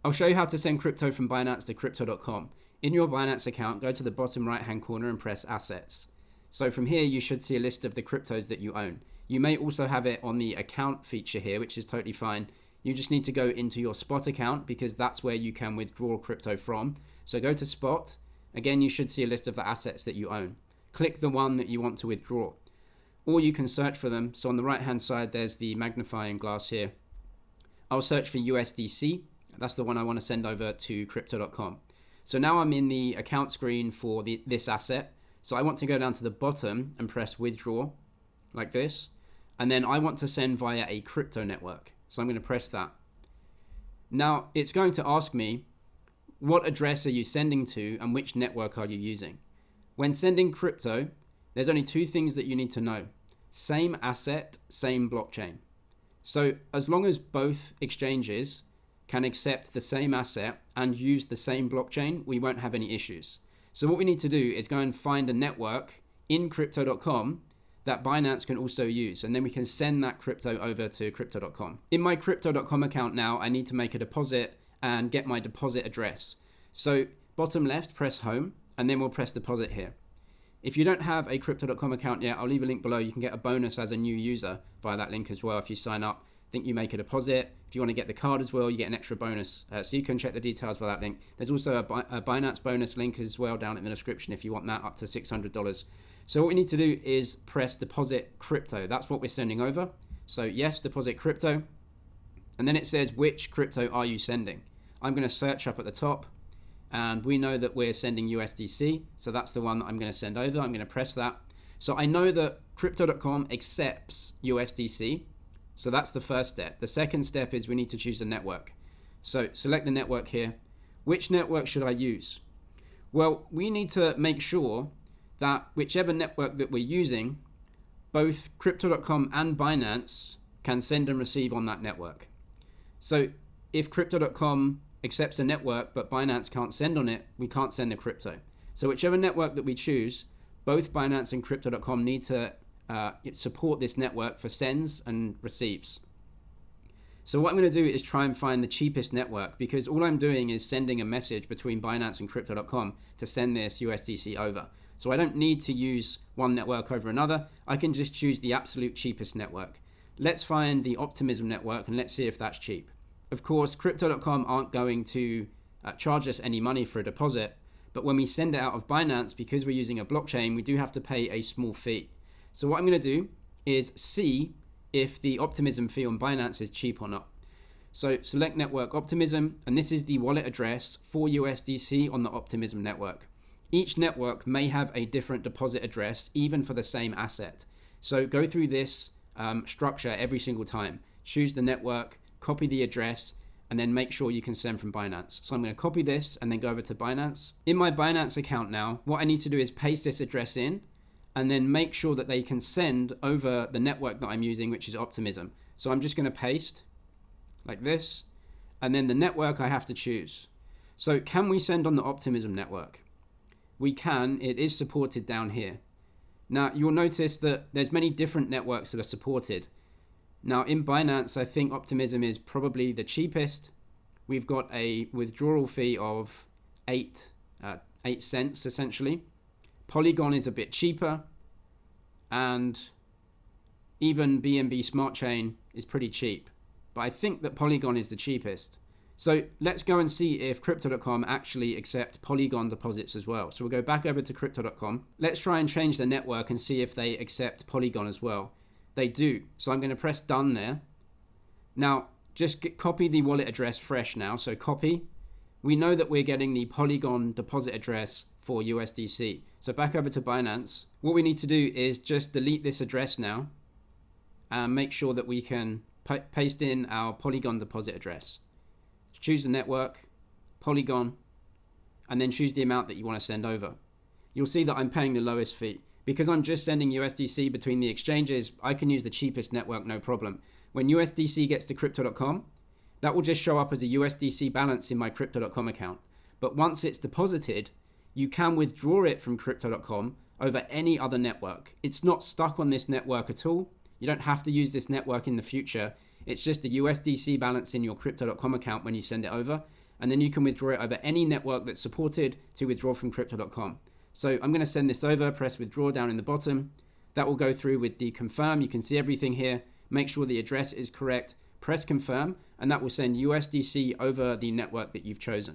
I'll show you how to send crypto from Binance to Crypto.com. In your Binance account, go to the bottom right hand corner and press Assets. So from here, you should see a list of the cryptos that you own. You may also have it on the account feature here, which is totally fine. You just need to go into your spot account because that's where you can withdraw crypto from. So go to spot. Again, you should see a list of the assets that you own. Click the one that you want to withdraw. Or you can search for them. So on the right hand side, there's the magnifying glass here. I'll search for USDC. That's the one I want to send over to Crypto.com. So now I'm in the account screen for this asset. So I want to go down to the bottom and press withdraw like this. And then I want to send via a crypto network. So I'm going to press that. Now it's going to ask me, what address are you sending to and which network are you using? When sending crypto, there's only two things that you need to know. Same asset, same blockchain. So as long as both exchanges can accept the same asset and use the same blockchain, we won't have any issues. So what we need to do is go and find a network in Crypto.com that Binance can also use, and then we can send that crypto over to Crypto.com. In my Crypto.com account now, I need to make a deposit and get my deposit address. So bottom left, press home, and then we'll press deposit here. If you don't have a Crypto.com account yet, I'll leave a link below. You can get a bonus as a new user via that link as well if you sign up. I think you make a deposit. If you want to get the card as well, you get an extra bonus. So you can check the details for that link. There's also a Binance bonus link as well down in the description if you want that, up to $600. So what we need to do is press deposit crypto. That's what we're sending over. So yes, deposit crypto. And then it says, which crypto are you sending? I'm going to search up at the top. And we know that we're sending USDC. So that's the one that I'm going to send over. I'm going to press that. So I know that Crypto.com accepts USDC. So that's the first step. The second step is we need to choose a network. So select the network here. Which network should I use? Well, we need to make sure that whichever network that we're using, both Crypto.com and Binance can send and receive on that network. So if Crypto.com accepts a network but Binance can't send on it, we can't send the crypto. So whichever network that we choose, both Binance and Crypto.com need to support this network for sends and receives. So what I'm going to do is try and find the cheapest network, because all I'm doing is sending a message between Binance and Crypto.com to send this USDC over. So I don't need to use one network over another. I can just choose the absolute cheapest network. Let's find the Optimism network and let's see if that's cheap. Of course, Crypto.com aren't going to charge us any money for a deposit, but when we send it out of Binance, because we're using a blockchain, we do have to pay a small fee. So what I'm going to do is see if the Optimism fee on Binance is cheap or not. So select Network Optimism, and this is the wallet address for USDC on the Optimism network. Each network may have a different deposit address, even for the same asset. So go through this structure every single time. Choose the network, copy the address, and then make sure you can send from Binance. So I'm going to copy this and then go over to Binance. In my Binance account now, what I need to do is paste this address in, and then make sure that they can send over the network that I'm using, which is Optimism. So I'm just going to paste like this, and then the network I have to choose. So can we send on the Optimism network? We can. It is supported down here. Now you'll notice that there's many different networks that are supported. Now in Binance, I think Optimism is probably the cheapest. We've got a withdrawal fee of 8 cents essentially. Polygon is a bit cheaper, and even BNB Smart Chain is pretty cheap. But I think that Polygon is the cheapest. So let's go and see if Crypto.com actually accept Polygon deposits as well. So we'll go back over to Crypto.com. Let's try and change the network and see if they accept Polygon as well. They do. So I'm going to press done there. Now, just copy the wallet address fresh now. So copy. We know that we're getting the Polygon deposit address for USDC. So back over to Binance. What we need to do is just delete this address now and make sure that we can paste in our Polygon deposit address. Choose the network, Polygon, and then choose the amount that you want to send over. You'll see that I'm paying the lowest fee. Because I'm just sending USDC between the exchanges, I can use the cheapest network, no problem. When USDC gets to Crypto.com, that will just show up as a USDC balance in my Crypto.com account. But once it's deposited, you can withdraw it from Crypto.com over any other network. It's not stuck on this network at all. You don't have to use this network in the future. It's just a USDC balance in your Crypto.com account when you send it over. and then you can withdraw it over any network that's supported to withdraw from crypto.com. So I'm going to send this over, press withdraw down in the bottom. That will go through with the confirm. You can see everything here. Make sure the address is correct. Press confirm, and that will send USDC over the network that you've chosen.